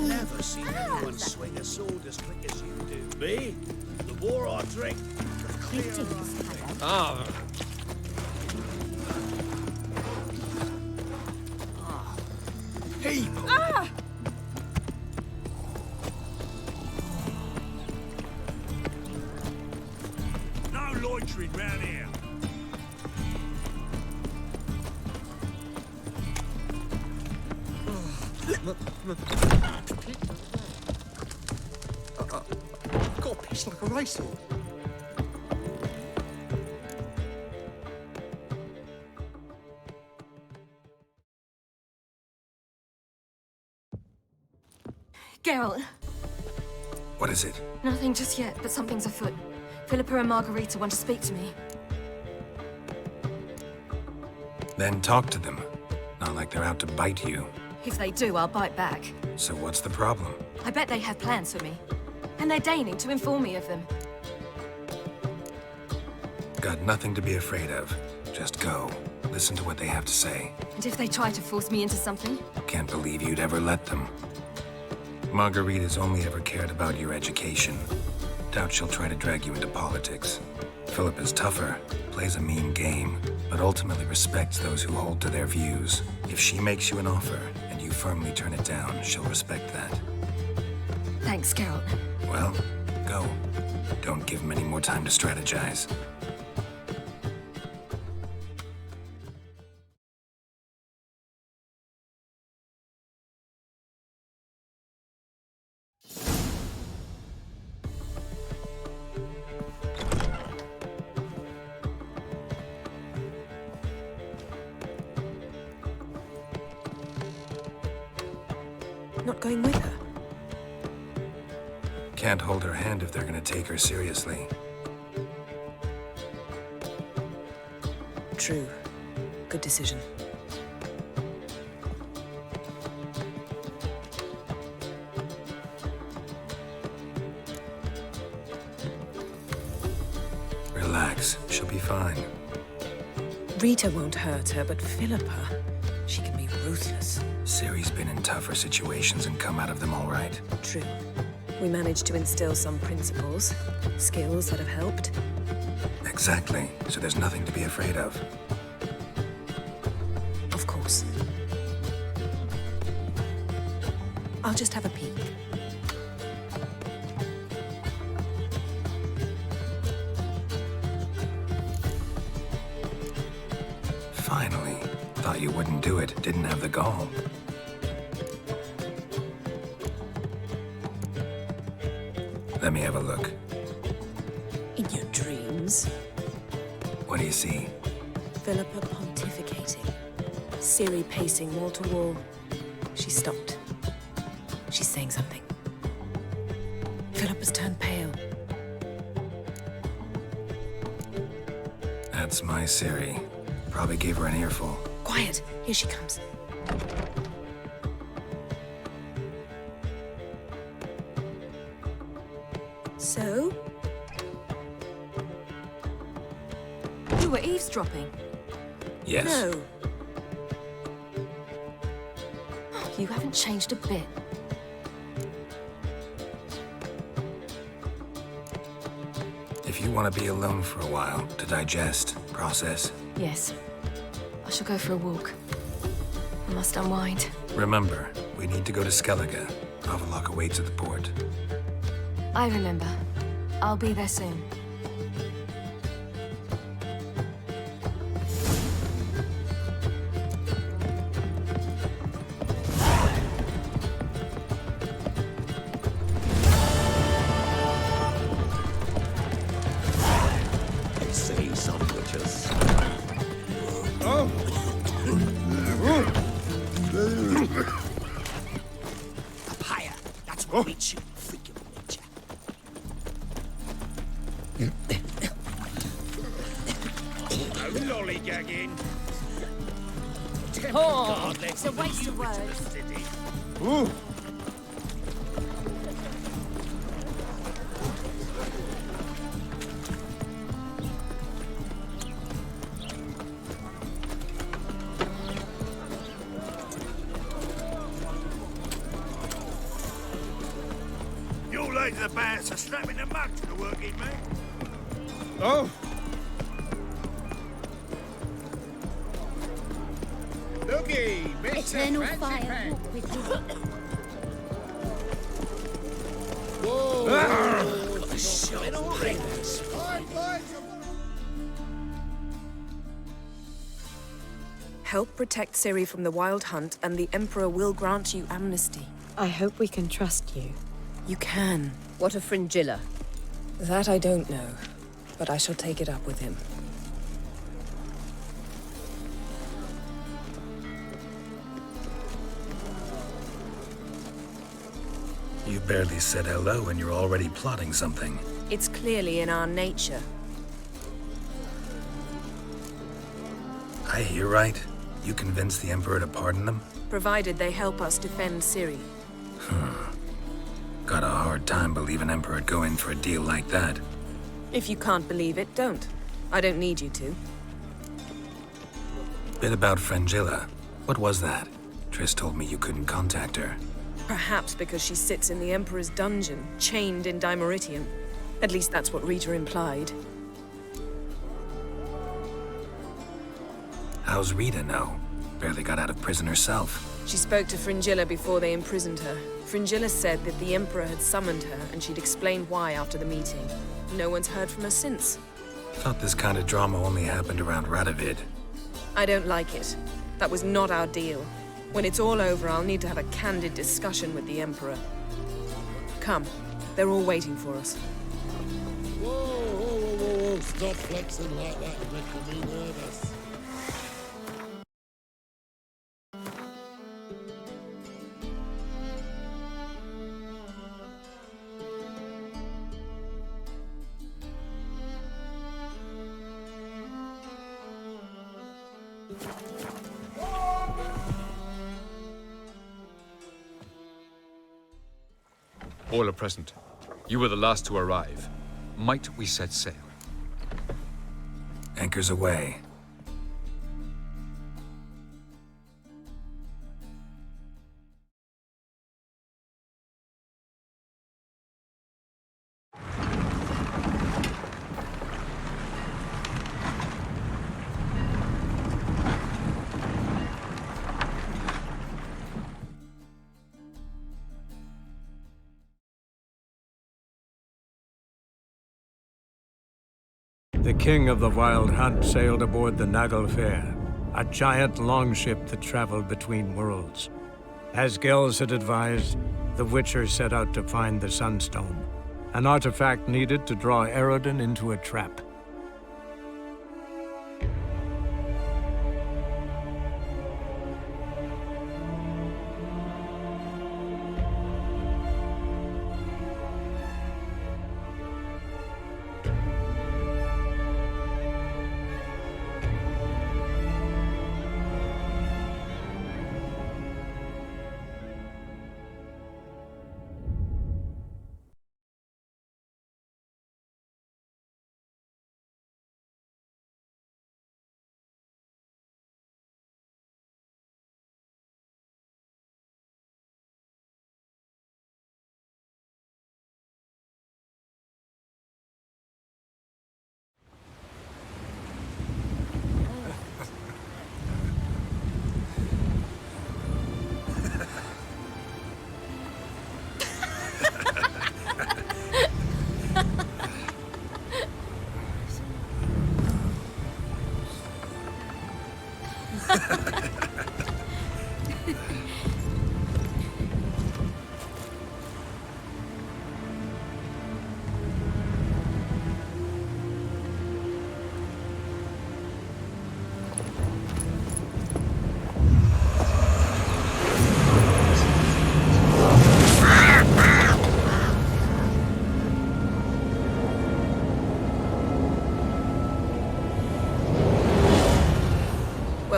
Never seen anyone swing a sword as quick as you do. Me? The more I drink, the clearer I think. People! No loitering round here. I've got a piece like a racehorse. Geralt. What is it? Nothing just yet, but something's afoot. Philippa and Margarita want to speak to me. Then talk to them. Not like they're out to bite you. If they do, I'll bite back. So what's the problem? I bet they have plans for me. And they're deigning to inform me of them. Got nothing to be afraid of. Just go. Listen to what they have to say. And if they try to force me into something? Can't believe you'd ever let them. Margarita's only ever cared about your education. Doubt she'll try to drag you into politics. Philippa's tougher, plays a mean game, but ultimately respects those who hold to their views. If she makes you an offer, and you firmly turn it down, she'll respect that. Thanks, Geralt. Well, go. Don't give him any more time to strategize. Not going with her? Can't hold her hand if they're gonna take her seriously. True. Good decision. Relax, she'll be fine. Rita won't hurt her, but Philippa, she can be ruthless. Ciri's been in tougher situations and come out of them all right. True. We managed to instill some principles, skills that have helped. Exactly, so there's nothing to be afraid of. Of course. I'll just have a peek. Finally. Thought you wouldn't do it. Didn't have the gall. Let me have a look. In your dreams, What do you see? Philippa pontificating. Ciri pacing wall to wall. She stopped. She's saying something. Philippa's turned pale. That's my Ciri. Probably gave her an earful. Quiet! Here she comes. So? You were eavesdropping. Yes. No. You haven't changed a bit. If you want to be alone for a while, to digest, process, Yes. I shall go for a walk. I must unwind. remember, we need to go to Skellige. Avallac'h awaits at the port. I remember. I'll be there soon. I see some witches. Up higher. That's what beats you, freak of nature. No lollygagging. Oh, it's a waste of words. old ladies about, so strap in the mug to the working man. Oh! Looky, Mr. Eternal Fancy fire Pants. walk with you. Help protect Ciri from the Wild Hunt, and the Emperor will grant you amnesty. I hope we can trust you. You can. What of Fringilla? That I don't know, but I shall take it up with him. You barely said hello and you're already plotting something. It's clearly in our nature. I hear right. You convinced the Emperor to pardon them? Provided they help us defend Ciri. Got a hard time believing Emperor'd go in for a deal like that. If you can't believe it, don't. I don't need you to. Bit about Fringilla. What was that? Triss told me you couldn't contact her. Perhaps because she sits in the Emperor's dungeon, chained in Dimeritium. At least that's what Rita implied. How's Rita know? Barely got out of prison herself. She spoke to Fringilla before they imprisoned her. Fringilla said that the Emperor had summoned her, and she'd explained why after the meeting. No one's heard from her since. Thought this kind of drama only happened around Radovid. I don't like it. That was not our deal. When it's all over, I'll need to have a candid discussion with the Emperor. Come. They're all waiting for us. Whoa, whoa, whoa, whoa, whoa. Stop flexing like that, you're making me nervous. All are present. You were the last to arrive. Might we set sail? Anchors away. The king of the Wild Hunt sailed aboard the Naglfar, a giant longship that traveled between worlds. As Gels had advised, the Witcher set out to find the Sunstone, an artifact needed to draw Eredin into a trap.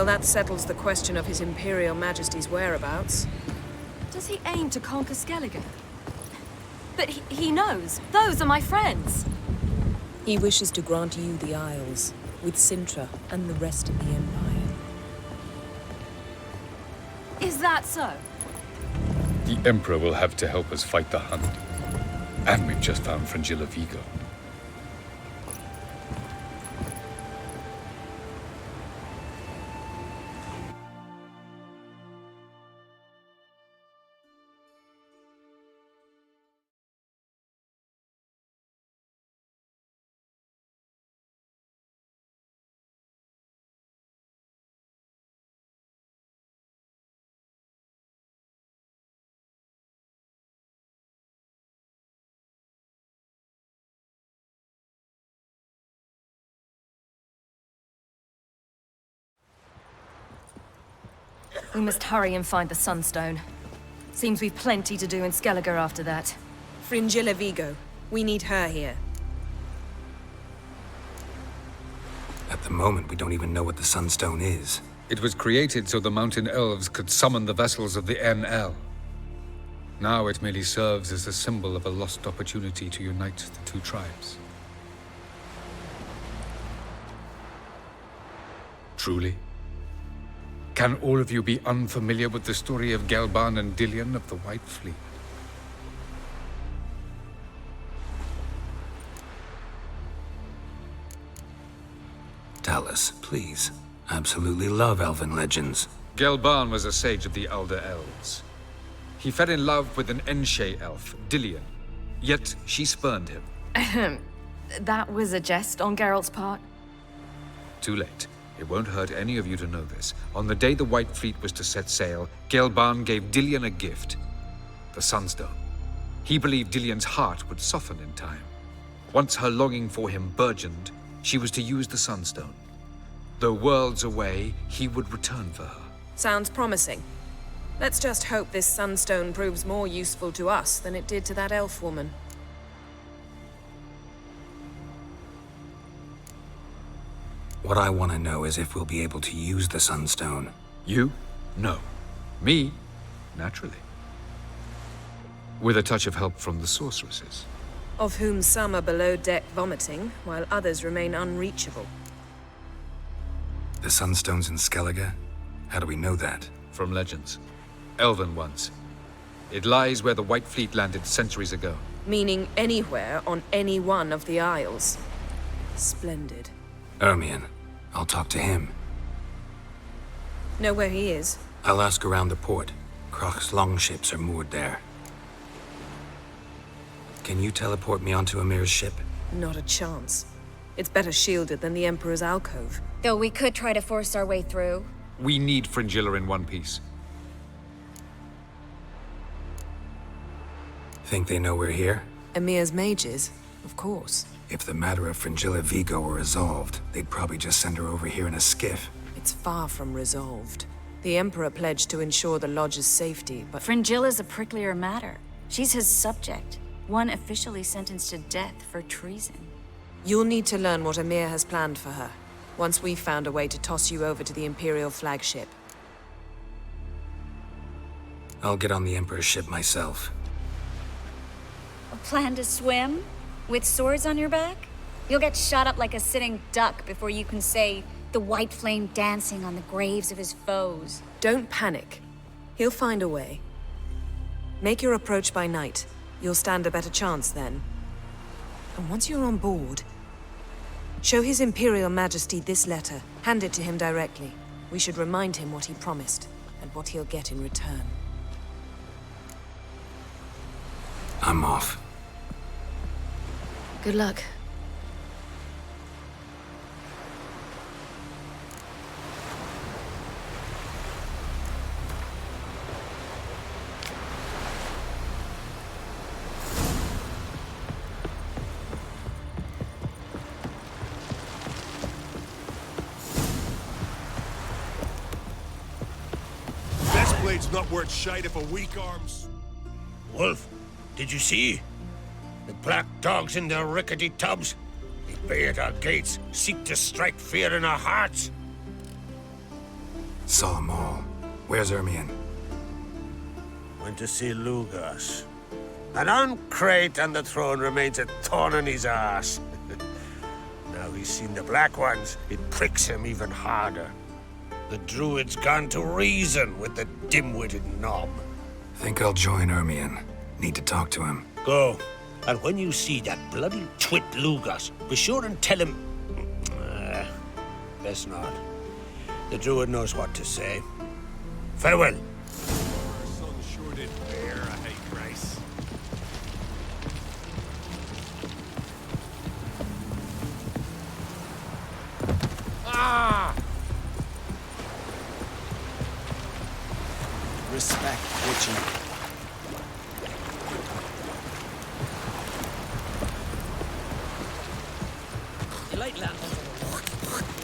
Well, that settles the question of His Imperial Majesty's whereabouts. Does he aim to conquer Skellige? But he knows. Those are my friends. He wishes to grant you the Isles, with Cintra and the rest of the Empire. Is that so? The Emperor will have to help us fight the Hunt. And we've just found Fringilla Vigo. We must hurry and find the Sunstone. Seems we've plenty to do in Skellige after that. Fringilla Vigo. We need her here. At the moment, we don't even know what the Sunstone is. It was created so the Mountain Elves could summon the vessels of the NL. Now it merely serves as a symbol of a lost opportunity to unite the two tribes. Truly? Can all of you be unfamiliar with the story of Gelban and Dillion of the White Fleet? Tell us, please. Absolutely love elven legends. Gelban was a sage of the Elder Elves. He fell in love with an Enshe elf, Dillion. Yet she spurned him. That was a jest on Geralt's part? Too late. It won't hurt any of you to know this. On the day the White Fleet was to set sail, Gelban gave Dillion a gift. The Sunstone. He believed Dillion's heart would soften in time. Once her longing for him burgeoned, she was to use the Sunstone. Though worlds away, he would return for her. Sounds promising. Let's just hope this Sunstone proves more useful to us than it did to that elf woman. What I want to know is if we'll be able to use the Sunstone. You? No. Me? Naturally. With a touch of help from the sorceresses. Of whom some are below deck vomiting, while others remain unreachable. The Sunstone's in Skellige? How do we know that? From legends. Elven ones. It lies where the White Fleet landed centuries ago. Meaning anywhere on any one of the Isles. Splendid. Ermion. I'll talk to him. Know where he is? I'll ask around the port. Croc's longships are moored there. Can you teleport me onto Ymir's ship? Not a chance. It's better shielded than the Emperor's alcove. Though we could try to force our way through. We need Fringilla in one piece. Think they know we're here? Ymir's mages? Of course. If the matter of Fringilla Vigo were resolved, they'd probably just send her over here in a skiff. It's far from resolved. The Emperor pledged to ensure the Lodge's safety, but... Fringilla's a pricklier matter. She's his subject, one officially sentenced to death for treason. You'll need to learn what Ymir has planned for her, once we've found a way to toss you over to the Imperial flagship. I'll get on the Emperor's ship myself. A plan to swim? With swords on your back? You'll get shot up like a sitting duck before you can say the white flame dancing on the graves of his foes. Don't panic. He'll find a way. Make your approach by night. You'll stand a better chance then. And once you're on board, show His Imperial Majesty this letter. Hand it to him directly. We should remind him what he promised, and what he'll get in return. I'm off. Good luck. This blade's not worth shite if a weak arm's... Wolf, did you see? The black dogs in their rickety tubs. They bay at our gates, seek to strike fear in our hearts. Saw 'em all. Where's Ermion? Went to see Lugas. An uncrate on the throne remains a thorn in his ass. Now he's seen the Black Ones, it pricks him even harder. The Druid's gone to reason with the dim-witted knob. Think I'll join Ermion. Need to talk to him. Go. And when you see that bloody twit Lugas, be sure and tell him... best not. The druid knows what to say. Farewell. Our son sure did bear a hate race. Respect, Witcher.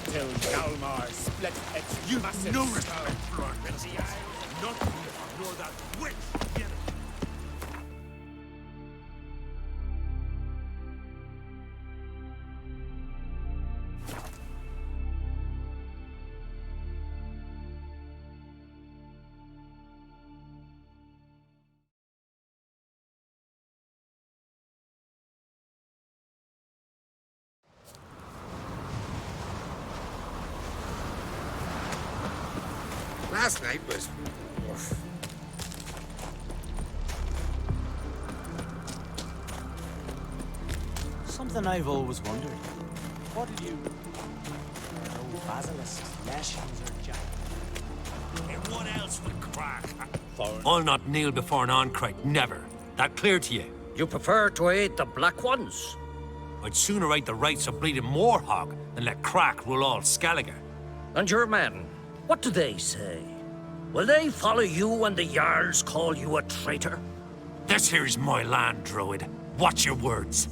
Till Galmar split its massive no respect for our Menzies. Not nor that witch. Last night was... Something I've always wondered. What did you... No basilisks, lashings, or jack? And what else would crack? I'll not kneel before an Arncrate, never. That clear to you? You prefer to aid the Black Ones? I'd sooner right the rights of bleeding Moorhog than let Crack rule all Skellige. And your men, what do they say? Will they follow you when the Jarls call you a traitor? This here's my land, Druid. Watch your words.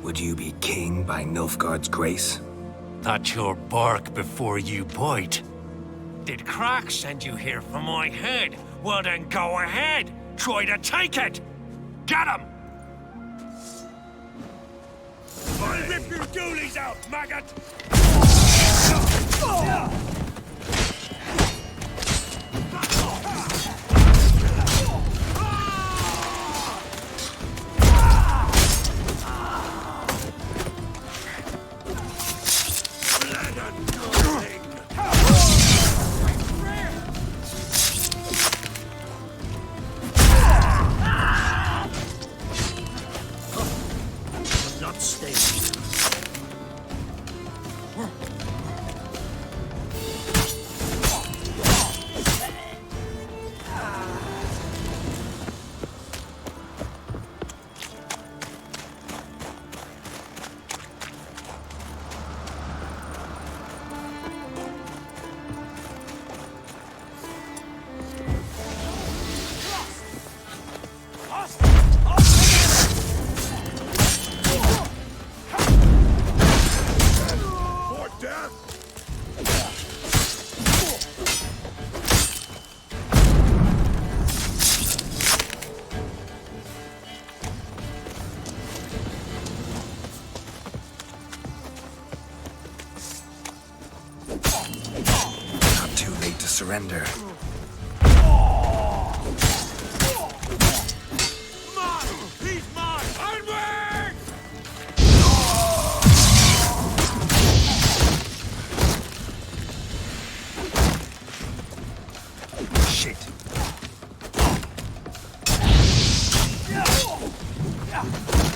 Would you be king by Nilfgaard's grace? That's your bark before you bite. Did Crack send you here for my head? Well then go ahead. Try to take it. Get him! I'll rip your ghoulies out, maggot! Not stay. Not too late to surrender. Shit.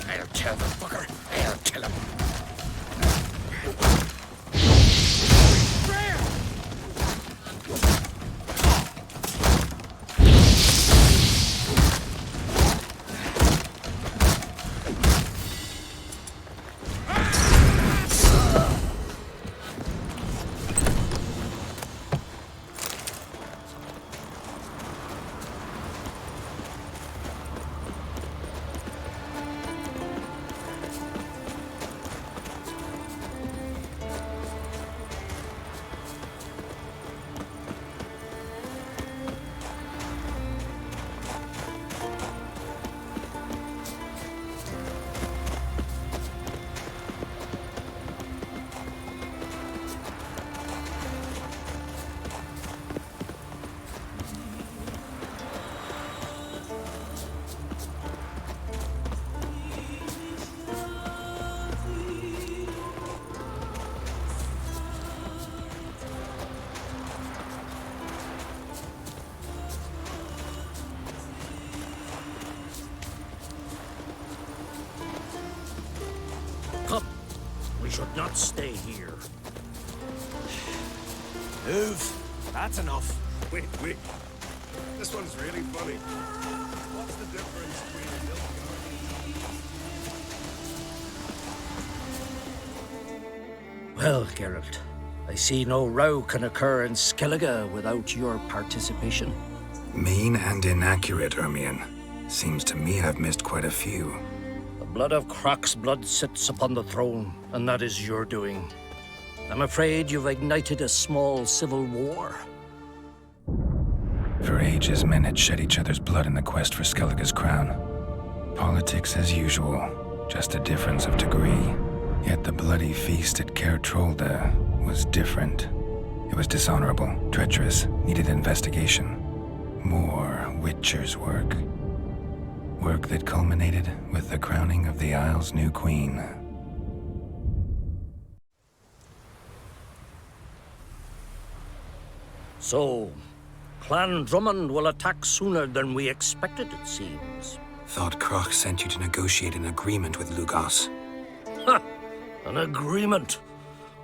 I'll kill the fucker. I'll kill him. should not stay here. Move. That's enough. Wait. This one's really funny. What's the difference between a Nilfgaard? Well, Geralt, I see no row can occur in Skellige without your participation. Mean and inaccurate, Ermion. Seems to me I've missed quite a few. The blood of Croc's blood sits upon the throne, and that is your doing. I'm afraid you've ignited a small civil war. For ages, men had shed each other's blood in the quest for Skellige's crown. Politics as usual, just a difference of degree. Yet the bloody feast at Caer Trolda was different. It was dishonorable, treacherous, needed investigation. More Witcher's work. Work that culminated with the crowning of the Isle's new queen. So, Clan Drummond will attack sooner than we expected, it seems. Thought Croc sent you to negotiate an agreement with Lugos. Ha! An agreement?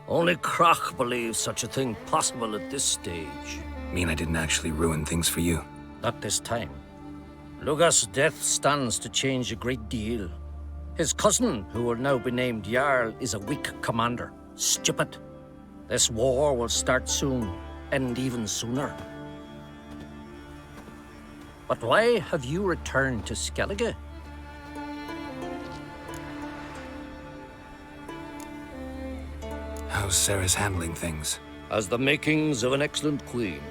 Only Croc believes such a thing possible at this stage. Mean I didn't actually ruin things for you? Not this time. Lugos' death stands to change a great deal. His cousin, who will now be named Jarl, is a weak commander. Stupid. This war will start soon, end even sooner. But why have you returned to Skellige? How's Sarah's handling things? Has the makings of an excellent queen,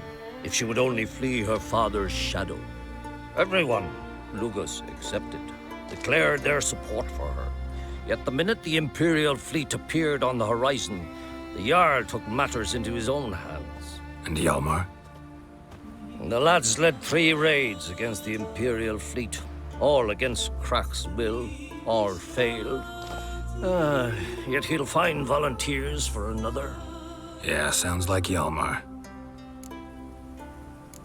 if she would only flee her father's shadow. Everyone, Lugos excepted, declared their support for her. Yet the minute the Imperial fleet appeared on the horizon, the Jarl took matters into his own hands. And Hjalmar? The lads led 3 raids against the Imperial fleet, all against Croc's will, all failed. Yet he'll find volunteers for another. Yeah, sounds like Hjalmar.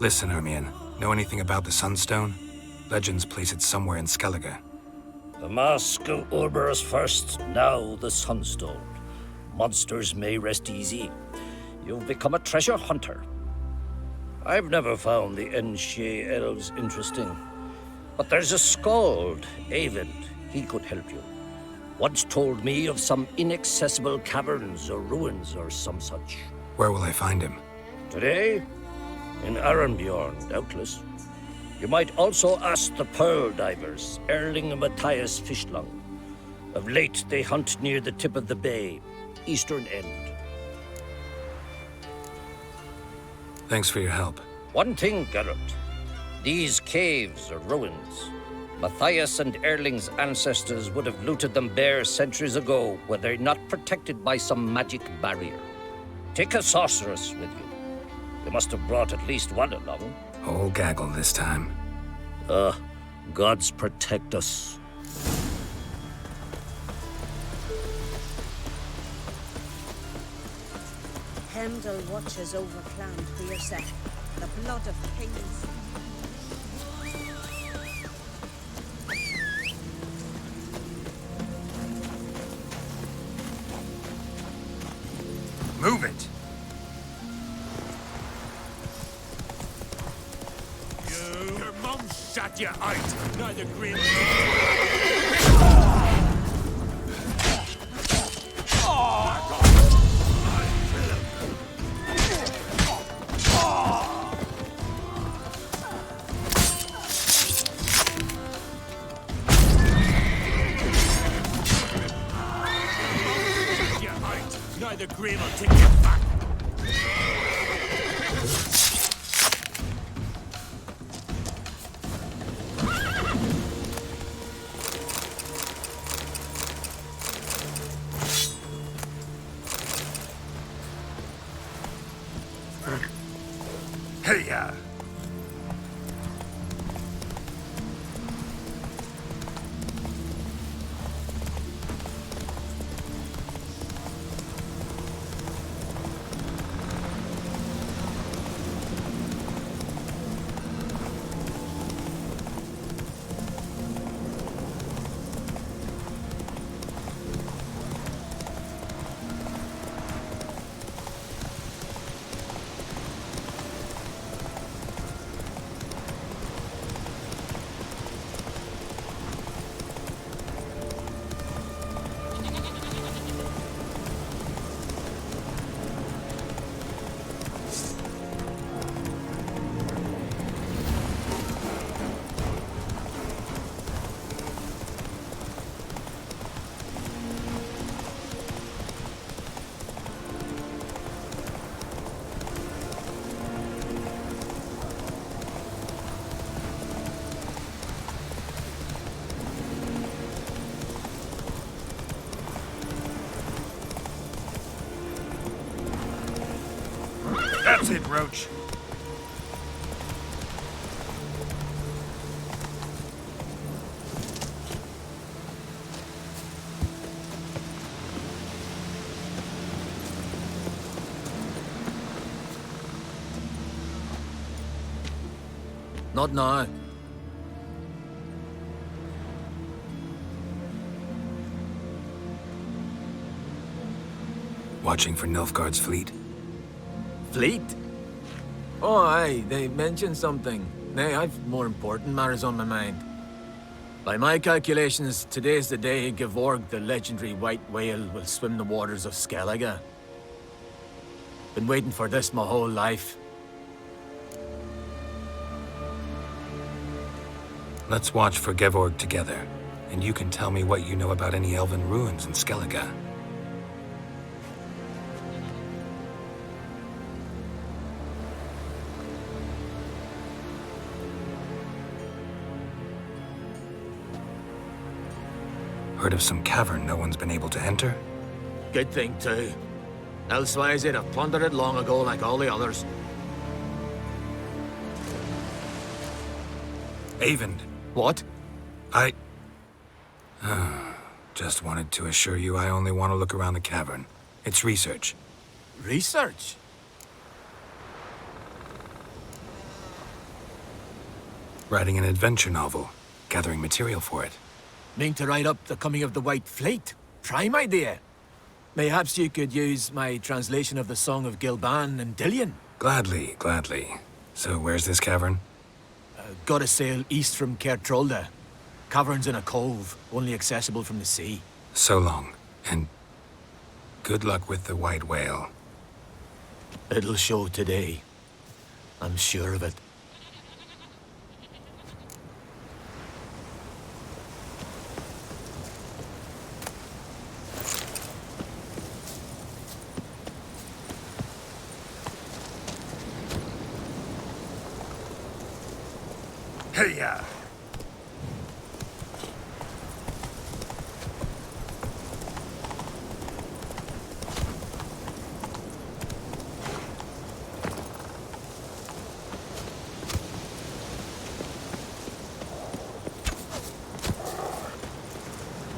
Listen, Ermion, know anything about the Sunstone? Legends place it somewhere in Skellige. The Mask of Urberus first, now the Sunstone. Monsters may rest easy. You've become a treasure hunter. I've never found the Enshe elves interesting. But there's a skald, Avid. He could help you. Once told me of some inaccessible caverns or ruins or some such. Where will I find him? Today? In Arenbjorn, doubtless. You might also ask the Pearl Divers, Erling and Matthias Fishlung. Of late, they hunt near the tip of the bay, eastern end. Thanks for your help. One thing, Geralt. These caves are ruins. Matthias and Erling's ancestors would have looted them bare centuries ago were they not protected by some magic barrier. Take a sorceress with you. You must have brought at least one along. Whole gaggle this time. Gods protect us. Heimdall watches over Clan Fierce, the blood of kings. Move it! Your mum shut you out. Neither grim. Neither Green will take you back. Hey-ya! That's it, Roach. Not now. Watching for Nilfgaard's fleet? Fleet? Oh, aye, they mentioned something. Nay, I've more important matters on my mind. By my calculations, today's the day Gevorg, the legendary white whale, will swim the waters of Skellige. Been waiting for this my whole life. Let's watch for Gevorg together, and you can tell me what you know about any elven ruins in Skellige. Heard of some cavern no one's been able to enter? Good thing, too. Elsewise, they'd have plundered it long ago like all the others. Eyvind. What? I... just wanted to assure you I only want to look around the cavern. It's research. Research? Writing an adventure novel. Gathering material for it. Mean to write up the coming of the White Fleet? Prime idea. Mayhaps you could use my translation of the Song of Gilban and Dillion. Gladly, gladly. So where's this cavern? Gotta sail east from Kertrolda. Cavern's in a cove, only accessible from the sea. So long, and good luck with the white whale. It'll show today. I'm sure of it. Hey-ya!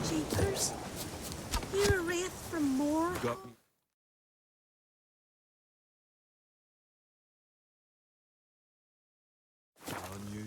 Jeepers? You're a wraith from Moore? Got me. On you.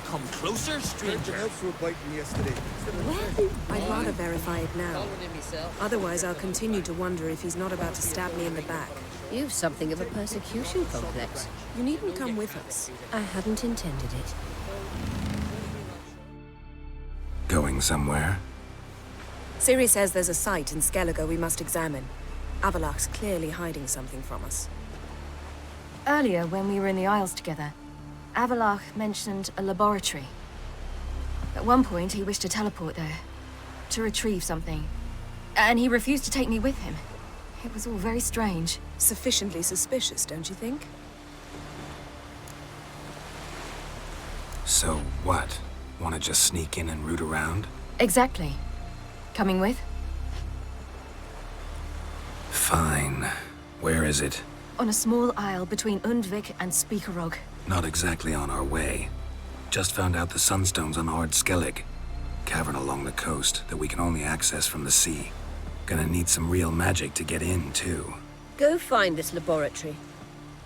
Come closer, stranger. I'd rather verify it now. Otherwise, I'll continue to wonder if he's not about to stab me in the back. You've something of a persecution complex. You needn't come with us. I hadn't intended it. Going somewhere? Ciri says there's a site in Skellige we must examine. Avalach's clearly hiding something from us. Earlier, when we were in the Isles together, Avalach mentioned a laboratory. At one point, he wished to teleport there, to retrieve something. And he refused to take me with him. It was all very strange. Sufficiently suspicious, don't you think? So what? Want to just sneak in and root around? Exactly. Coming with? Fine. Where is it? On a small isle between Undvik and Speakerog. Not exactly on our way. Just found out the sunstone's on Ard Skellig. Cavern along the coast that we can only access from the sea. Gonna need some real magic to get in, too. Go find this laboratory.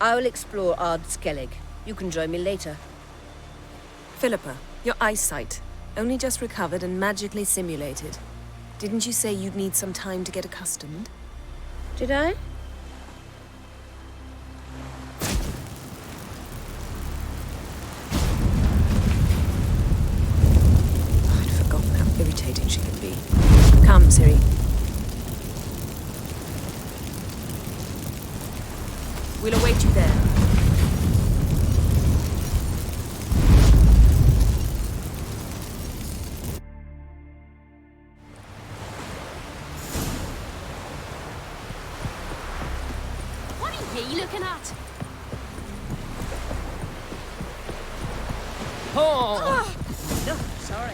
I will explore Ard Skellig. You can join me later. Philippa, your eyesight. Only just recovered and magically simulated. Didn't you say you'd need some time to get accustomed? Did I? I'd forgotten how irritating she can be. Come, Ciri. We'll await you there. he looking at? Oh! No, sorry.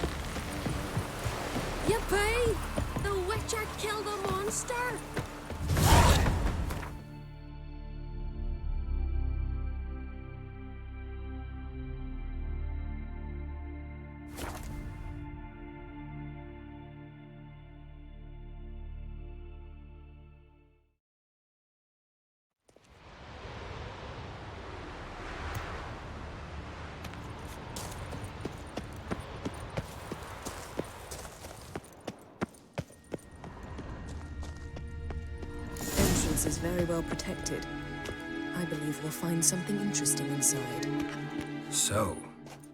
Yippee! The Witcher killed a monster! Is very well protected. I believe we'll find something interesting inside. So,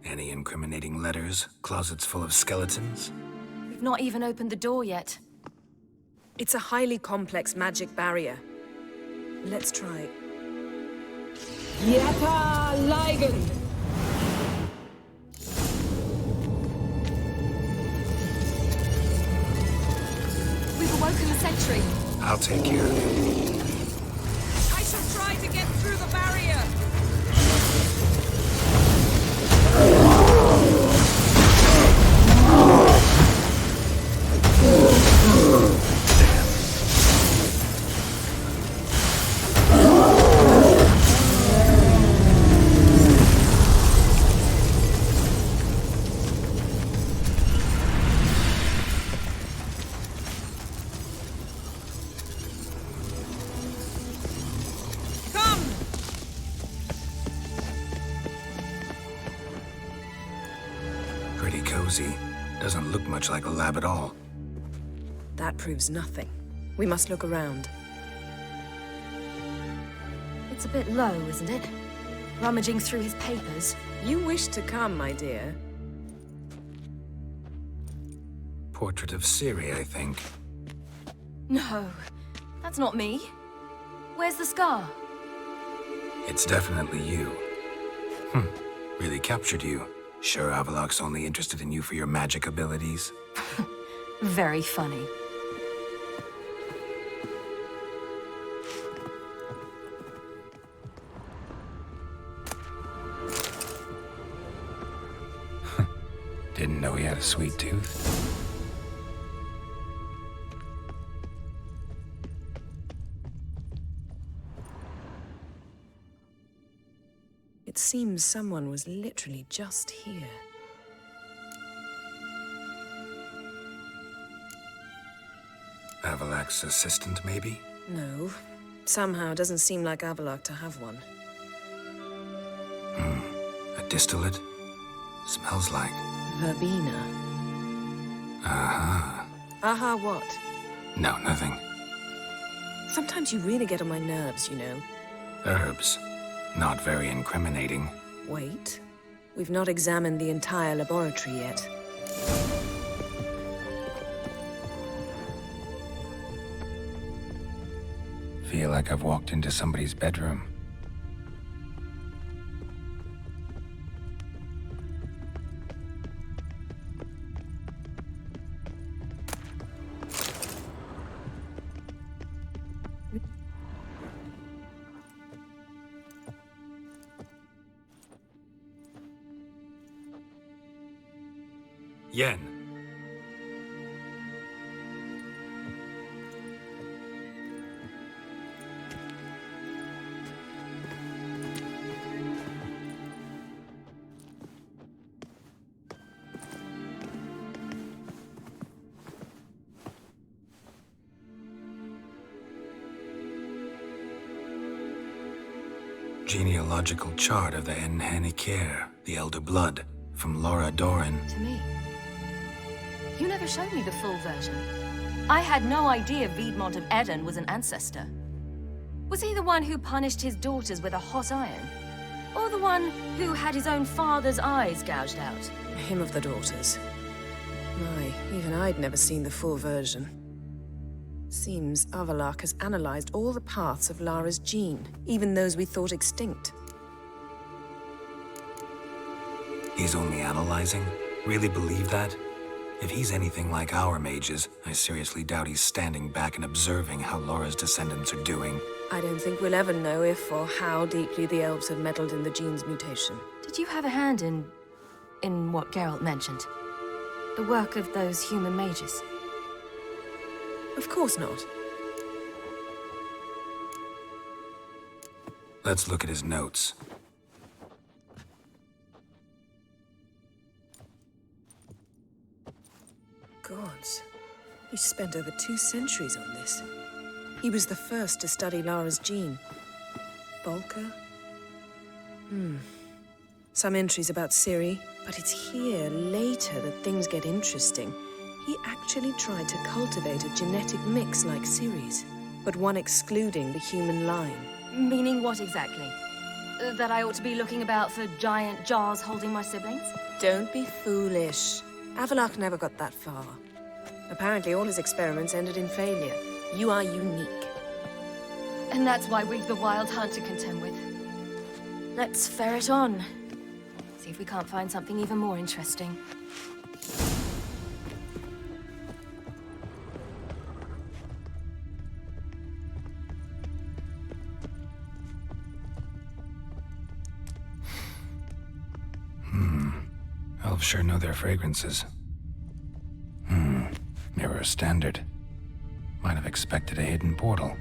any incriminating letters? Closets full of skeletons? We've not even opened the door yet. It's a highly complex magic barrier. Let's try. Yata Ligen! We've awoken the sentry. I'll take care of it. I shall try to get through the barrier! Pretty cozy. Doesn't look much like a lab at all. That proves nothing. We must look around. It's a bit low, isn't it? Rummaging through his papers. You wish to come, my dear. Portrait of Ciri, I think. No, that's not me. Where's the scar? It's definitely you. Really captured you. Sure Avallac'h's only interested in you for your magic abilities? Very funny. Didn't know he had a sweet tooth. It seems someone was literally just here. Avallac'h's assistant, maybe? No. Somehow it doesn't seem like Avallac'h to have one. A distillate? Smells like... Verbena. Aha. Aha what? No, nothing. Sometimes you really get on my nerves, you know. Herbs. Not very incriminating. Wait. We've not examined the entire laboratory yet. Feel like I've walked into somebody's bedroom. Yen. Genealogical chart of the Enhanikir, the Elder Blood, from Laura Doran. To me. You never showed me the full version. I had no idea Viedmont of Eden was an ancestor. Was he the one who punished his daughters with a hot iron? Or the one who had his own father's eyes gouged out? Him of the daughters. My, even I'd never seen the full version. Seems Avallac'h has analyzed all the paths of Lara's gene, even those we thought extinct. He's only analyzing? Really believe that? If he's anything like our mages, I seriously doubt he's standing back and observing how Laura's descendants are doing. I don't think we'll ever know if or how deeply the elves have meddled in the gene's mutation. Did you have a hand in what Geralt mentioned? The work of those human mages? Of course not. Let's look at his notes. Gods. He spent over 2 centuries on this. He was the first to study Lara's gene. Volker? Some entries about Ciri, but it's here, later, that things get interesting. He actually tried to cultivate a genetic mix like Ciri's, but one excluding the human line. Meaning what exactly? That I ought to be looking about for giant jars holding my siblings? Don't be foolish. Avallac'h never got that far. Apparently all his experiments ended in failure. You are unique. And that's why we've the Wild Hunt to contend with. Let's ferret on. See if we can't find something even more interesting. Elves sure know their fragrances. Mirror standard. Might have expected a hidden portal.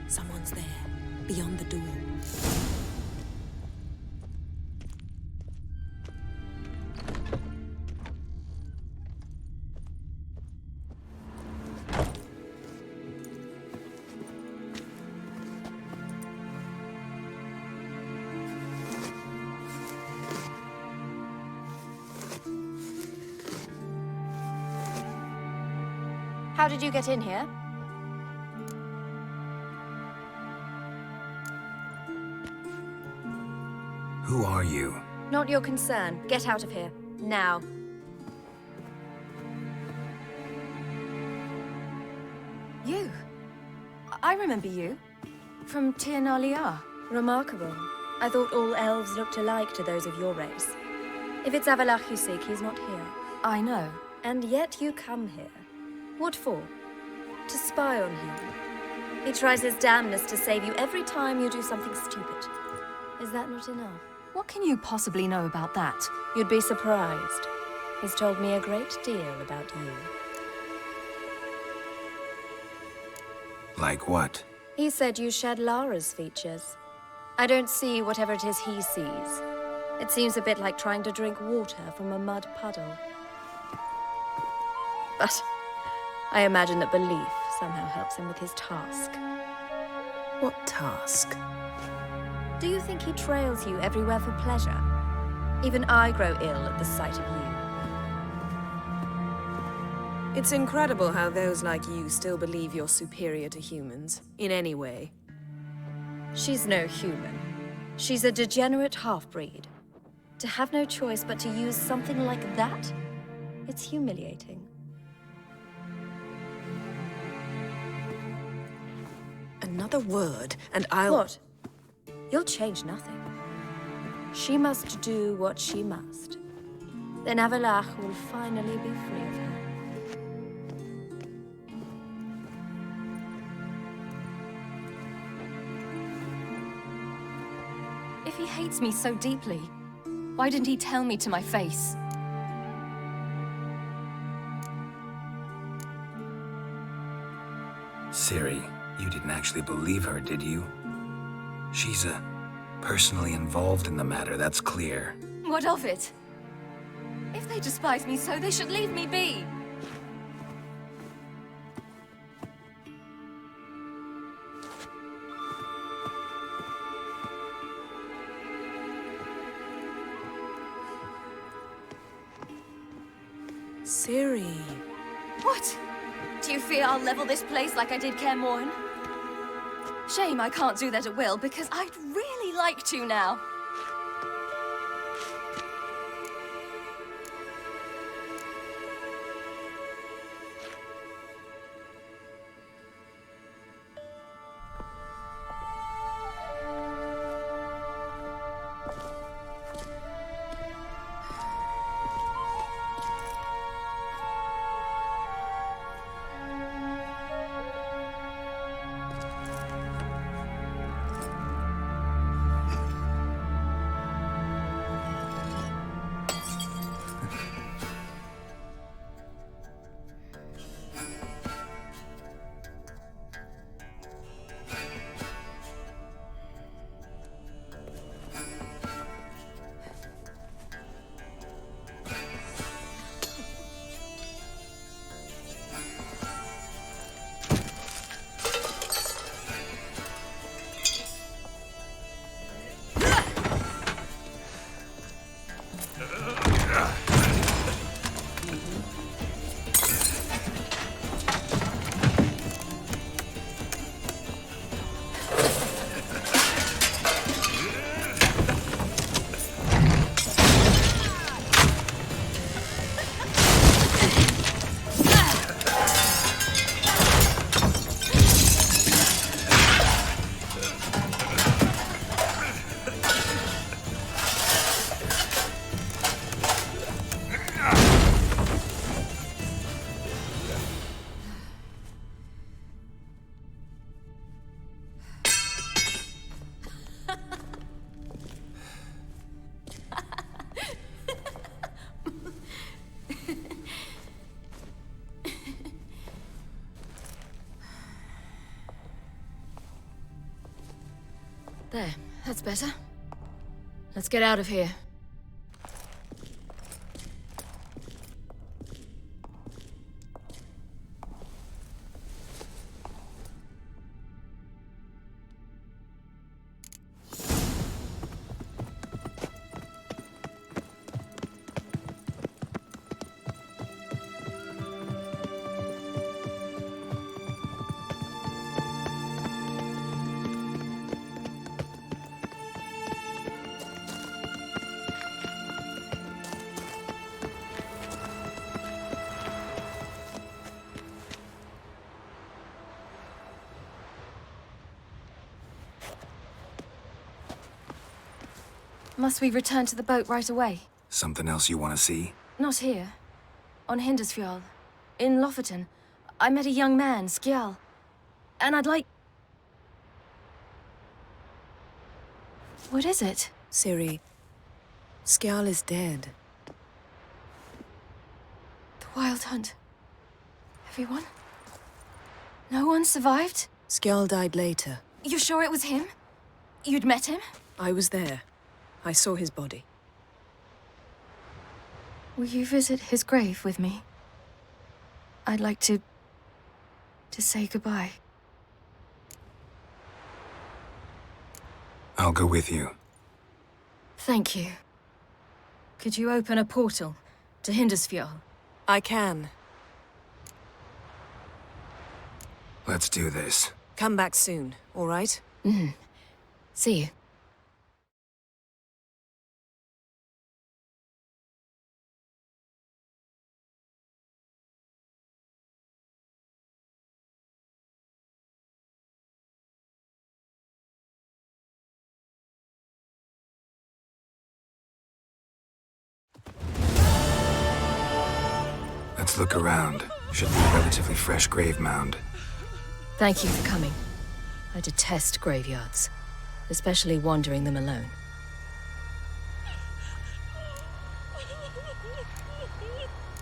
Someone's there, beyond the door. How did you get in here? Who are you? Not your concern. Get out of here. Now. You? I remember you. From Tir na Liar. Remarkable. I thought all elves looked alike to those of your race. If it's Avallac'h you seek, he's not here. I know. And yet you come here. What for? To spy on him. He tries his damnedest to save you every time you do something stupid. Is that not enough? What can you possibly know about that? You'd be surprised. He's told me a great deal about you. Like what? He said you shared Lara's features. I don't see whatever it is he sees. It seems a bit like trying to drink water from a mud puddle. But I imagine that belief somehow helps him with his task. What task? Do you think he trails you everywhere for pleasure? Even I grow ill at the sight of you. It's incredible how those like you still believe you're superior to humans, in any way. She's no human. She's a degenerate half-breed. To have no choice but to use something like that? It's humiliating. Another word, and I'll... What? You'll change nothing. She must do what she must. Then Avallac'h will finally be free of her. If he hates me so deeply, why didn't he tell me to my face? Ciri, you didn't actually believe her, did you? She's personally involved in the matter, that's clear. What of it? If they despise me so, they should leave me be. Ciri. What? Do you fear I'll level this place like I did Kaer Morhen? Shame I can't do that at will, because I'd really like to now. There, that's better. Let's get out of here. Must we return to the boat right away? Something else you want to see? Not here. On Hindersfjall. In Lofoten. I met a young man, Skjal. And I'd like... What is it? Ciri, Skjal is dead. The Wild Hunt. Everyone? No one survived? Skjal died later. You sure it was him? You'd met him? I was there. I saw his body. Will you visit his grave with me? I'd like to say goodbye. I'll go with you. Thank you. Could you open a portal to Hindersfjall? I can. Let's do this. Come back soon, all right? See you. Let's look around. Should be a relatively fresh grave mound. Thank you for coming. I detest graveyards, especially wandering them alone.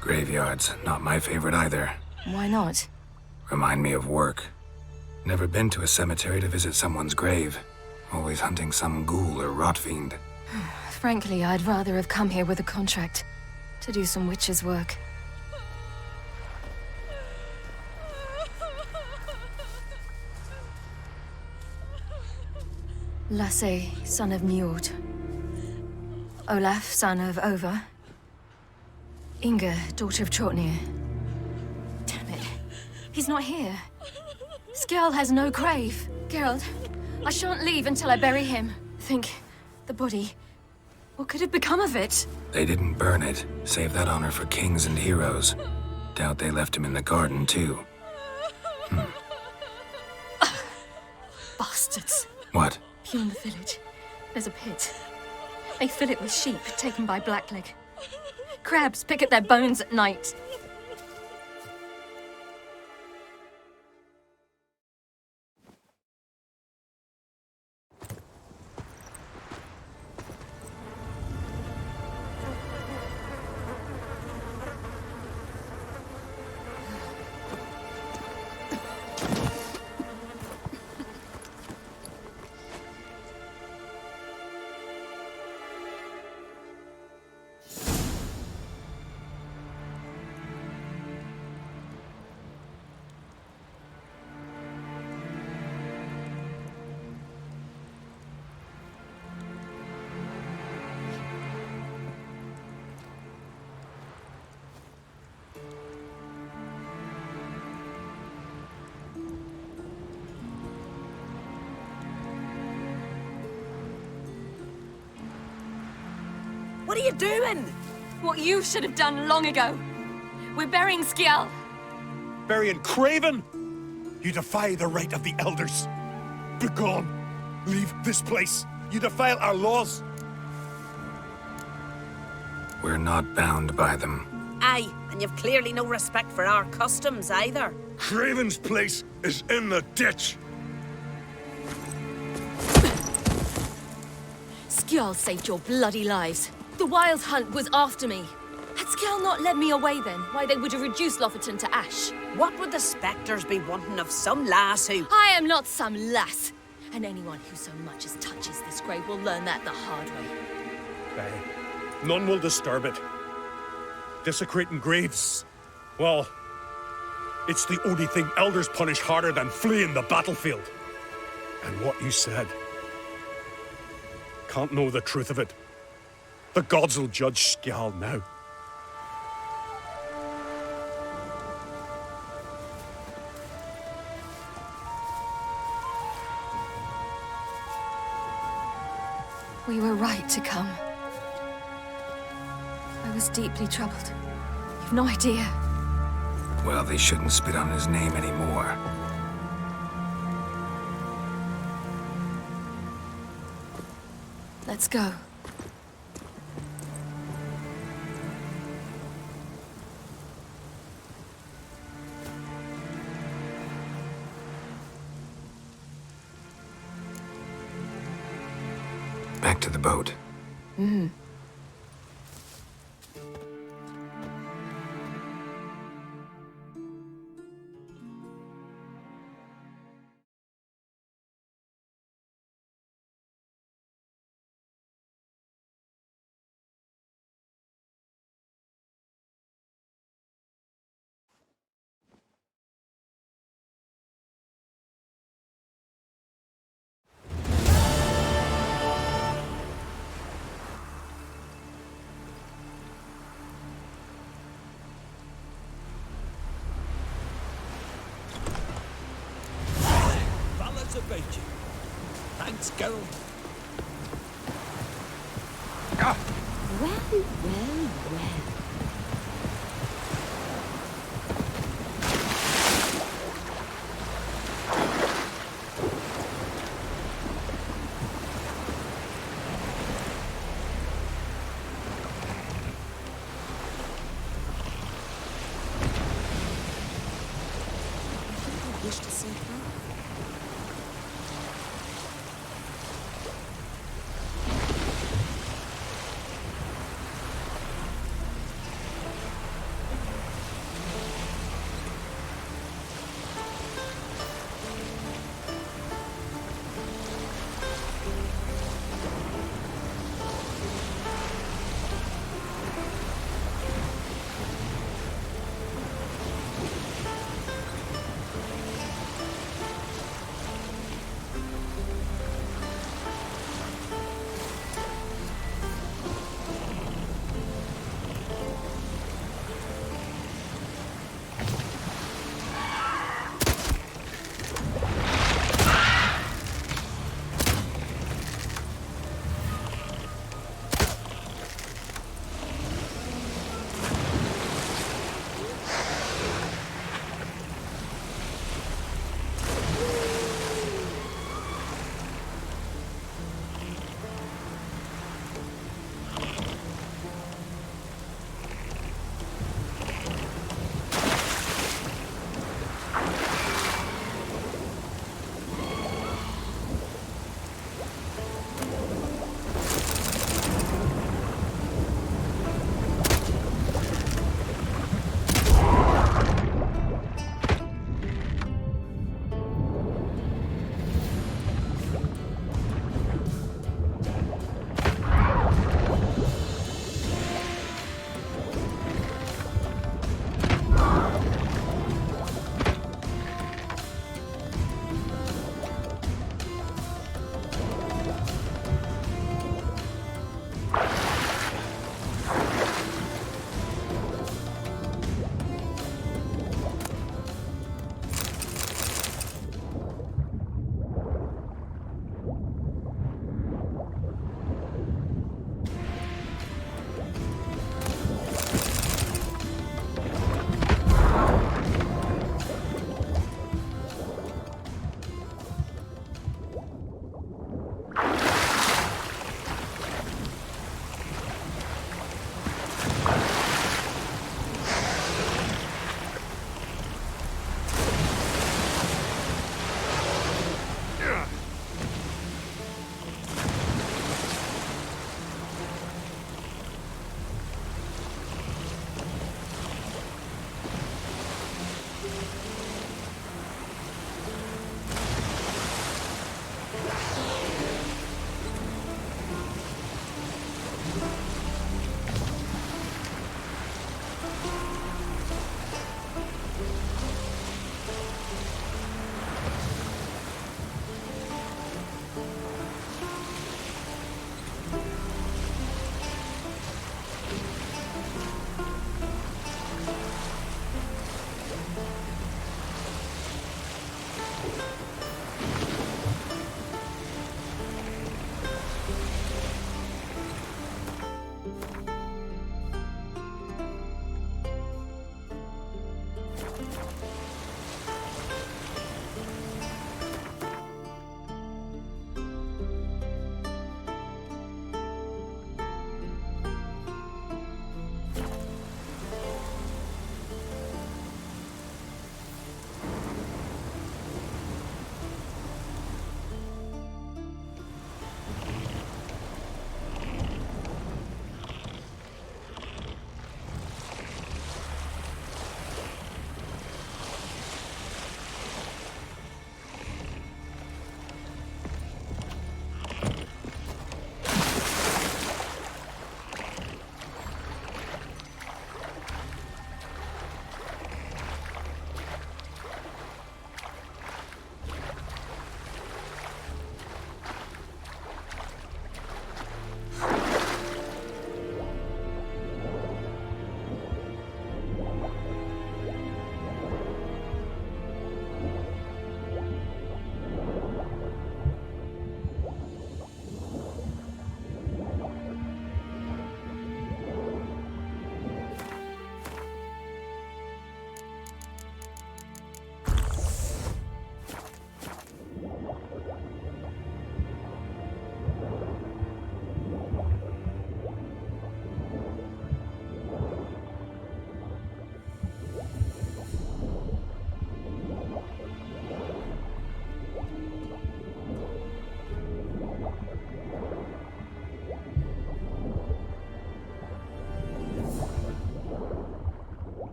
Graveyards, not my favorite either. Why not? Remind me of work. Never been to a cemetery to visit someone's grave. Always hunting some ghoul or rot fiend. Frankly, I'd rather have come here with a contract to do some witch's work. Lasse, son of Njord. Olaf, son of Over. Inga, daughter of Trotnir. Damn it. He's not here. Skjal has no grave. Geralt, I shan't leave until I bury him. Think, the body. What could have become of it? They didn't burn it. Save that honor for kings and heroes. Doubt they left him in the garden, too. Bastards. What? Beyond the village, there's a pit. They fill it with sheep taken by Blackleg. Crabs pick at their bones at night. What are you doing? What you should have done long ago. We're burying Skjal. Burying Craven? You defy the right of the elders. Begone. Leave this place. You defile our laws. We're not bound by them. Aye, and you've clearly no respect for our customs either. Craven's place is in the ditch. Skjal saved your bloody lives. The Wild Hunt was after me. Had Skjal not led me away then, why they would have reduced Lofoten to ash. What would the spectres be wanting of some lass who... I am not some lass. And anyone who so much as touches this grave will learn that the hard way. Aye. None will disturb it. Desecrating graves, well, it's the only thing elders punish harder than fleeing the battlefield. And what you said. Can't know the truth of it. The gods will judge Skjal now. We were right to come. I was deeply troubled. You've no idea. Well, they shouldn't spit on his name anymore. Let's go. Back to the boat. Mm-hmm. About you. Thanks, girl. Well, well, well. I wish to see her.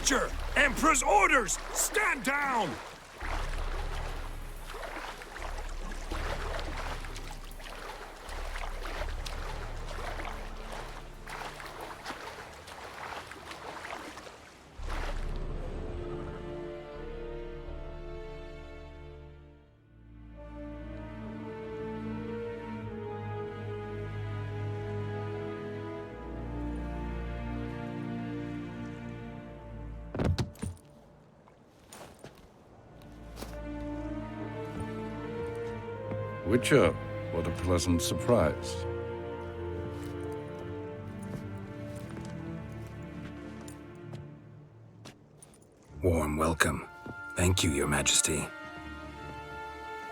Witcher! Emperor's orders! Stand down! Witcher, what a pleasant surprise. Warm welcome. Thank you, Your Majesty.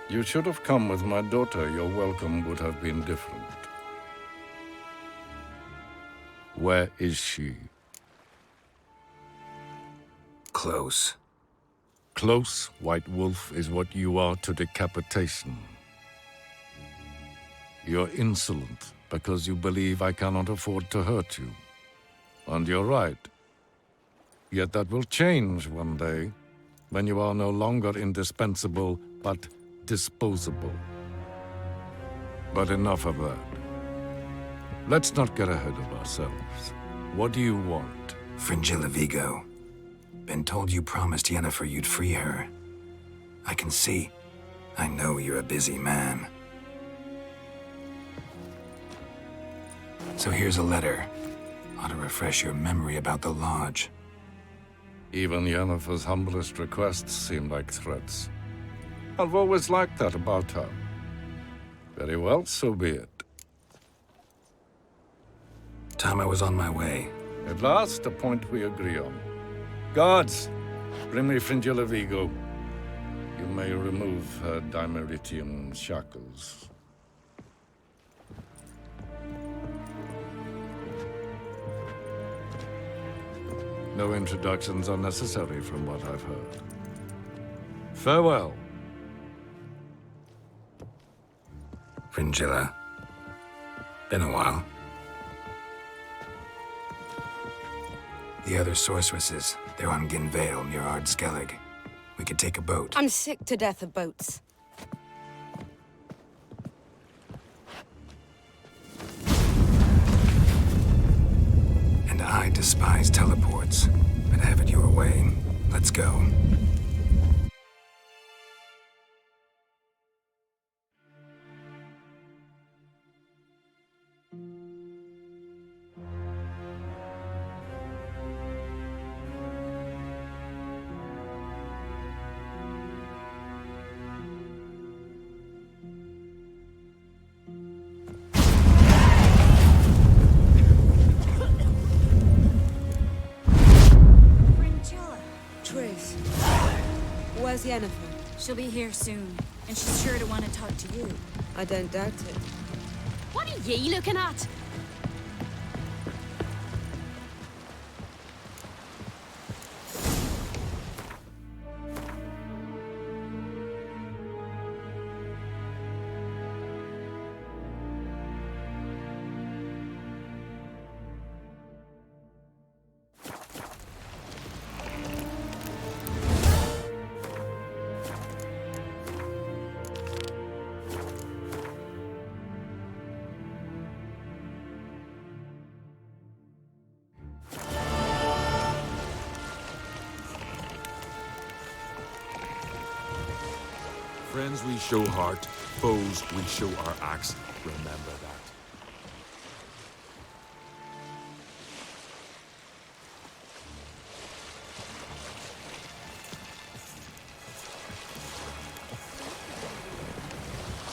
You should have come with my daughter. Your welcome would have been different. Where is she? Close. Close, White Wolf, is what you are to decapitation. You're insolent because you believe I cannot afford to hurt you. And you're right. Yet that will change one day, when you are no longer indispensable, but disposable. But enough of that. Let's not get ahead of ourselves. What do you want? Fringilla Vigo. Been told you promised Yennefer you'd free her. I can see. I know you're a busy man. So here's a letter. Ought to refresh your memory about the Lodge. Even Yennefer's humblest requests seem like threats. I've always liked that about her. Very well, so be it. Time I was on my way. At last, a point we agree on. Guards, bring me Fringilla Vigo. You may remove her Dimeritium shackles. No introductions are necessary from what I've heard. Farewell. Fringilla. Been a while. The other sorceresses, they're on Ginvale near Ard Skellig. We could take a boat. I'm sick to death of boats. And I despise teleports, but have it your way. Let's go. Triss. Where's Yennefer? She'll be here soon, and she's sure to want to talk to you. I don't doubt it. What are ye looking at? Friends, we show heart. Foes, we show our axe. Remember that.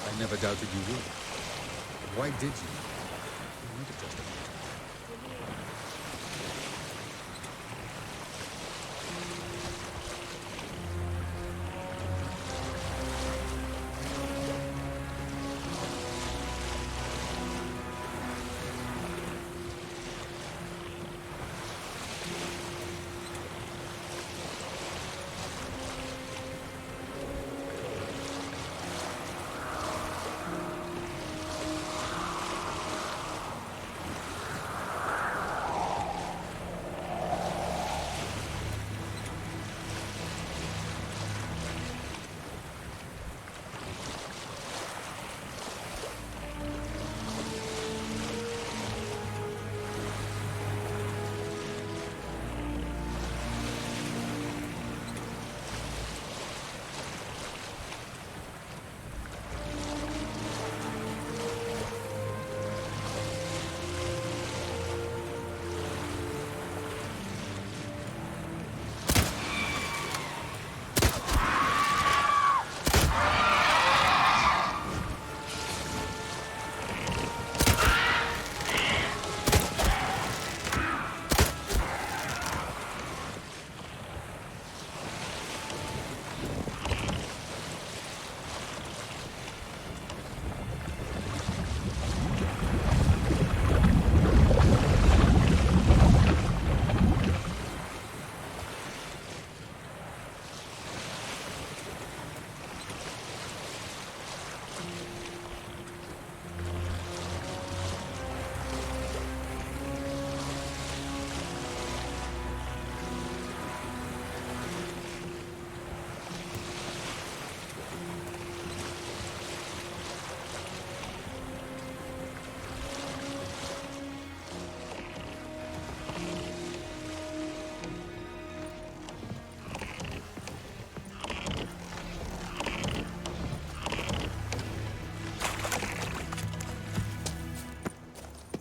I never doubted you would. But why did you? You might have just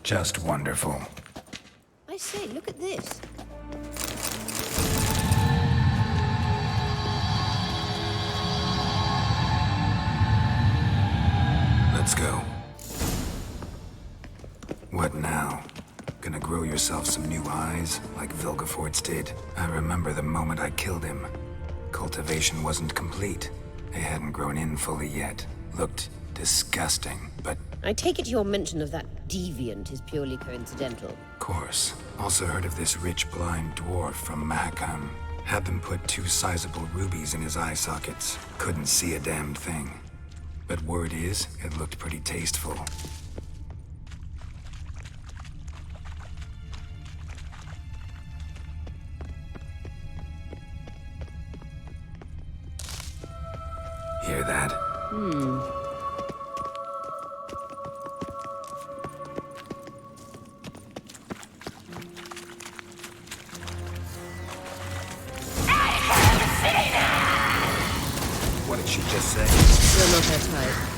Just wonderful. I say, look at this. Let's go. What now? Gonna grow yourself some new eyes, like Vilgefortz did? I remember the moment I killed him. Cultivation wasn't complete. They hadn't grown in fully yet. Looked disgusting, but... I take it your mention of that deviant is purely coincidental. Of course. Also heard of this rich blind dwarf from Mahakam. Had them put 2 sizable rubies in his eye sockets. Couldn't see a damn thing. But word is, it looked pretty tasteful. Hear that? What did she just say? You're not her type.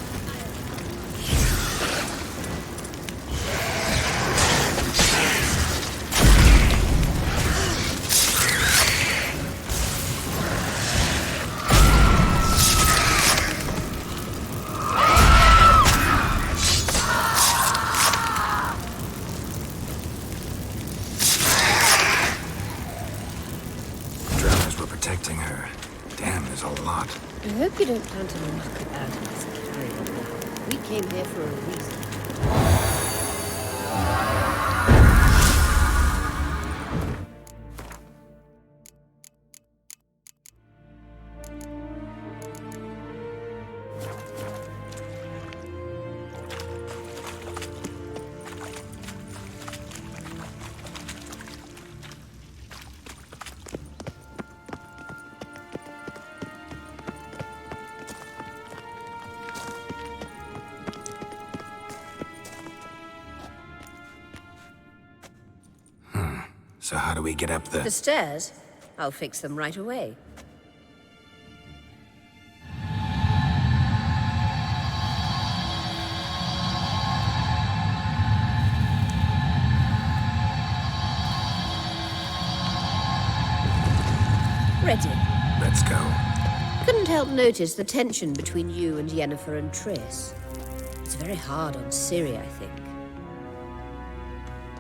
Drowners were protecting her. Damn, there's a lot. I hope you don't plan to knock it out of this carrion now. We came here for a reason. So how do we get up The stairs? I'll fix them right away. Ready. Let's go. Couldn't help notice the tension between you and Yennefer and Triss. It's very hard on Ciri, I think.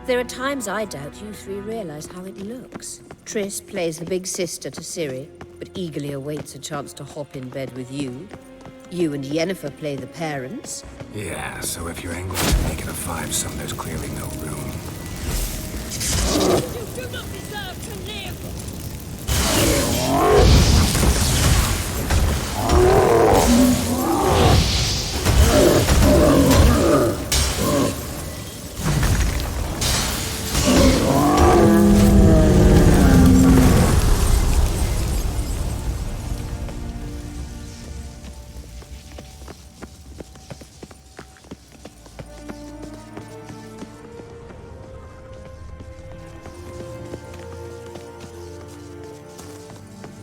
There are times I doubt you 3 realize how it looks. Triss plays the big sister to Ciri, but eagerly awaits a chance to hop in bed with you. You and Yennefer play the parents. Yeah, so if you're angling to make it a 5-some, there's clearly no room. You do not deserve to live!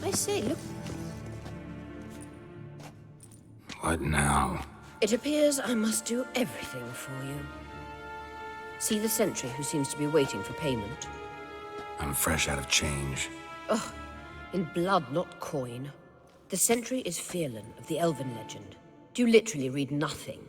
I say, look. What now? It appears I must do everything for you. See the sentry who seems to be waiting for payment? I'm fresh out of change. Ugh, in blood, not coin. The sentry is Firlan of the Elven legend. Do you literally read nothing?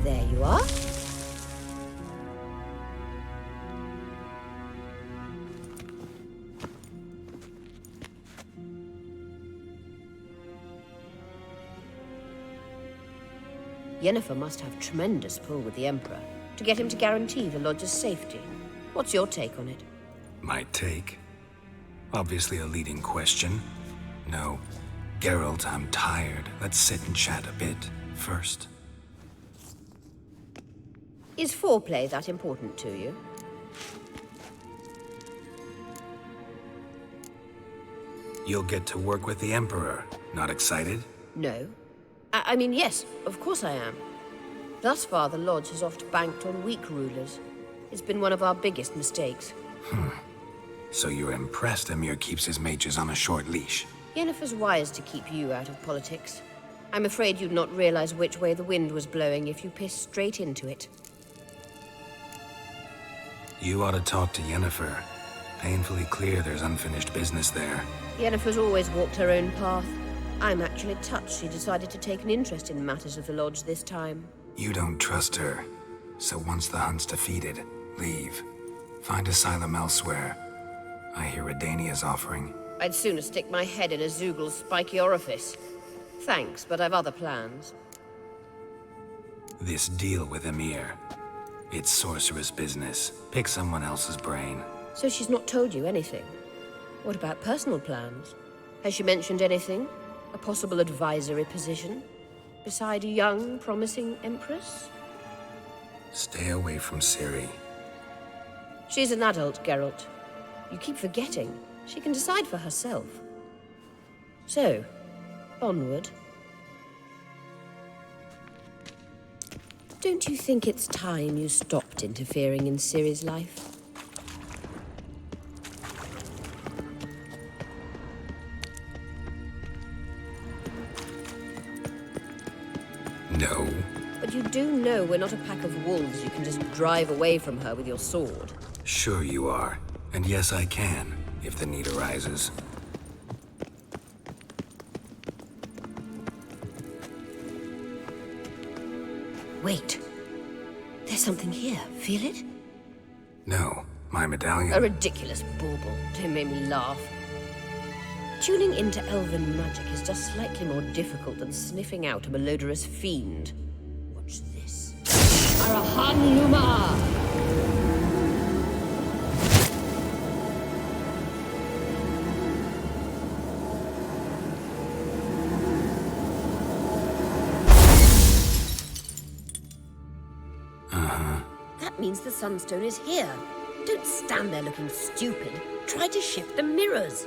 There you are. Yennefer must have tremendous pull with the Emperor to get him to guarantee the Lodge's safety. What's your take on it? My take? Obviously a leading question. No. Geralt, I'm tired. Let's sit and chat a bit first. Is foreplay that important to you? You'll get to work with the Emperor. Not excited? No. I mean, yes, of course I am. Thus far, the Lodge has oft banked on weak rulers. It's been one of our biggest mistakes. So you're impressed Emir keeps his mages on a short leash? Yennefer's wise to keep you out of politics. I'm afraid you'd not realize which way the wind was blowing if you pissed straight into it. You ought to talk to Yennefer. Painfully clear there's unfinished business there. Yennefer's always walked her own path. I'm actually touched she decided to take an interest in matters of the Lodge this time. You don't trust her. So once the hunt's defeated, leave. Find asylum elsewhere. I hear Redania's offering. I'd sooner stick my head in a Zoogl's spiky orifice. Thanks, but I've other plans. This deal with Emir. It's sorceress business. Pick someone else's brain. So she's not told you anything? What about personal plans? Has she mentioned anything? A possible advisory position? Beside a young, promising empress? Stay away from Ciri. She's an adult, Geralt. You keep forgetting. She can decide for herself. So, onward. Don't you think it's time you stopped interfering in Ciri's life? No. But you do know we're not a pack of wolves you can just drive away from her with your sword. Sure you are. And yes, I can, if the need arises. Wait. There's something here. Feel it? No, my medallion. A ridiculous bauble. Don't make me laugh. Tuning into elven magic is just slightly more difficult than sniffing out a malodorous fiend. Watch this. Arahan Luma! That means the Sunstone is here. Don't stand there looking stupid. Try to shift the mirrors.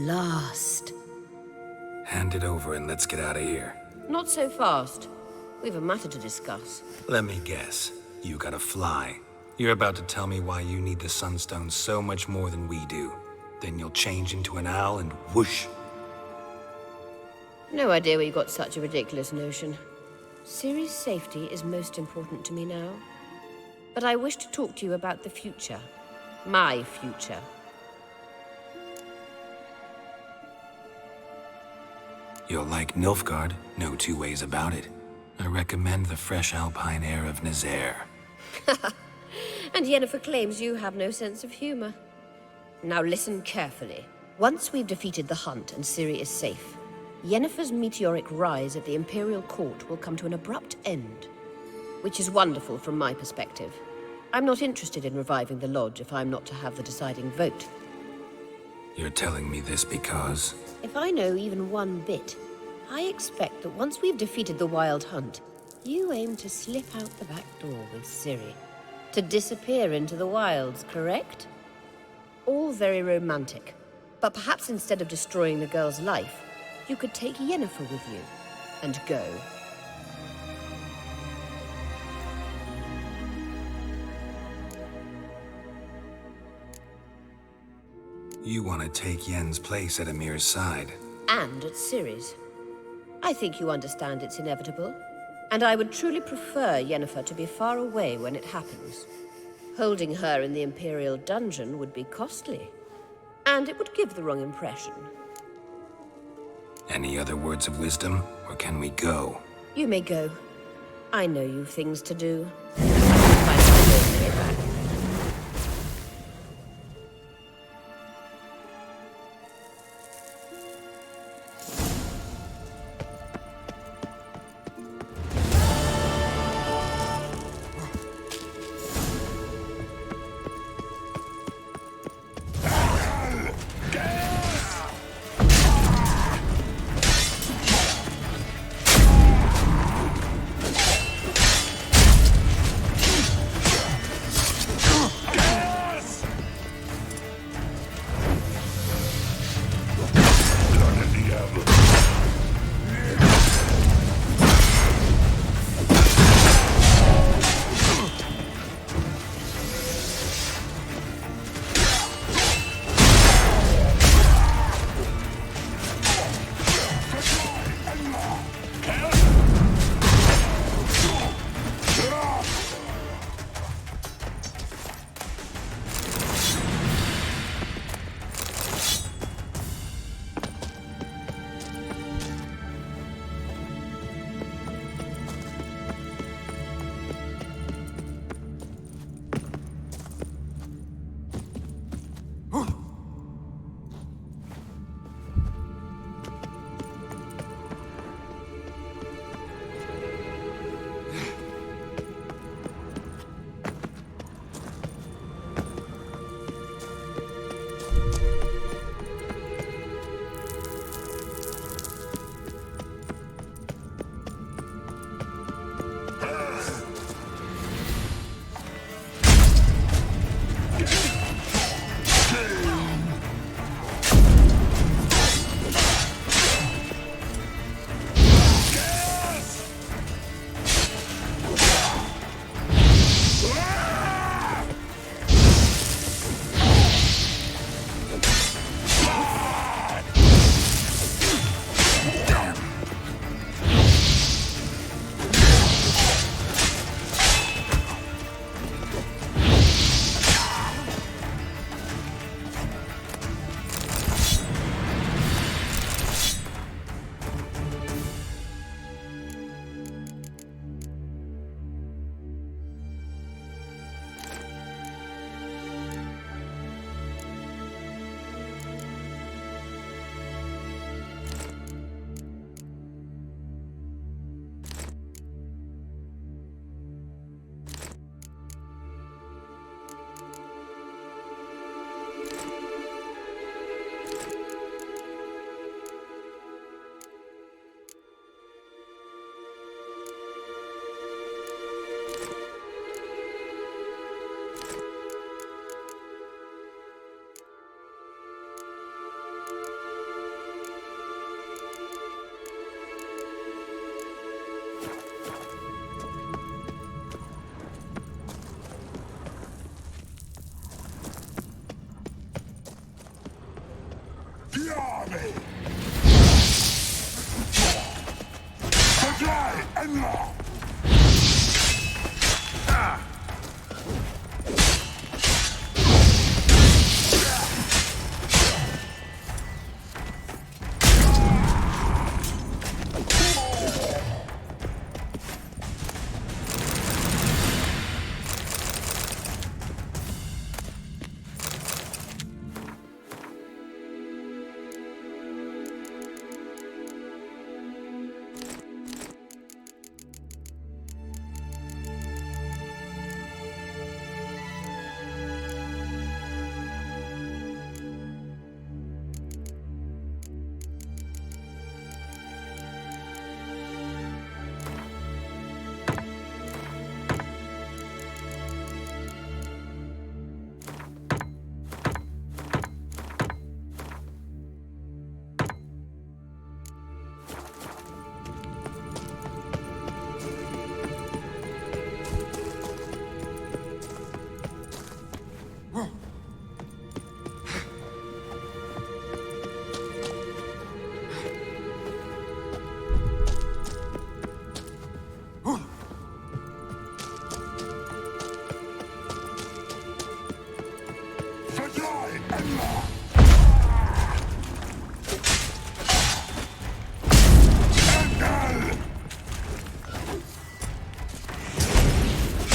last. Hand it over and let's get out of here. Not so fast. We've a matter to discuss. Let me guess. You gotta fly. You're about to tell me why you need the Sunstone so much more than we do. Then you'll change into an owl and whoosh. No idea where you got such a ridiculous notion. Ciri's safety is most important to me now. But I wish to talk to you about the future. My future. You'll like Nilfgaard, no two ways about it. I recommend the fresh alpine air of Nazaire. And Yennefer claims you have no sense of humor. Now listen carefully. Once we've defeated the Hunt and Ciri is safe, Yennefer's meteoric rise at the Imperial Court will come to an abrupt end. Which is wonderful from my perspective. I'm not interested in reviving the Lodge if I'm not to have the deciding vote. You're telling me this because... If I know even one bit, I expect that once we've defeated the Wild Hunt, you aim to slip out the back door with Ciri. To disappear into the wilds, correct? All very romantic. But perhaps instead of destroying the girl's life, you could take Yennefer with you and go. You want to take Yen's place at Amir's side. And at Ciri's. I think you understand it's inevitable. And I would truly prefer Yennefer to be far away when it happens. Holding her in the Imperial dungeon would be costly. And it would give the wrong impression. Any other words of wisdom, or can we go? You may go. I know you've things to do. Find some way back.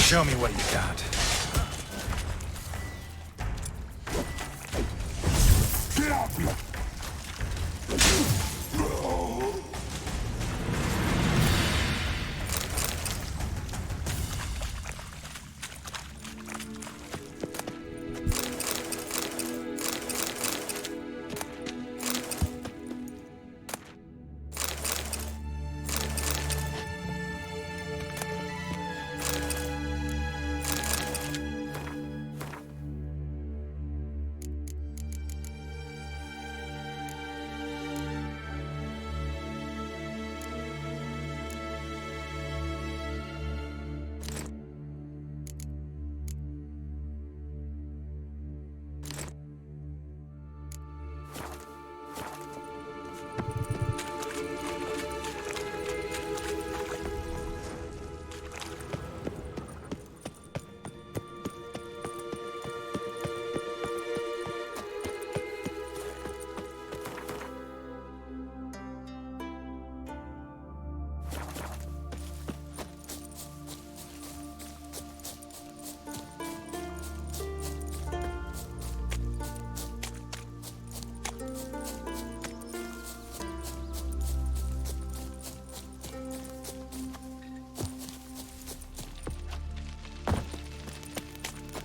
Show me what you got.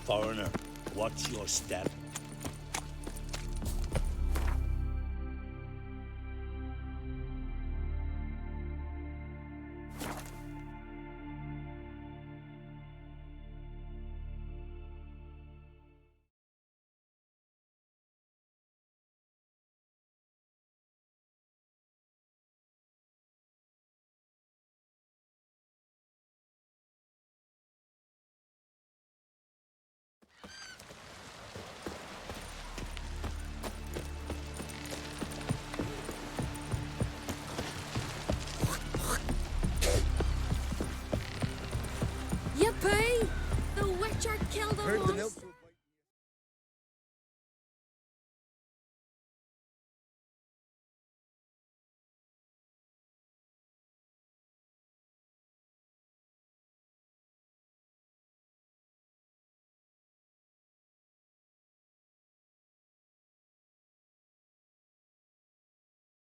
Foreigner, what's your step?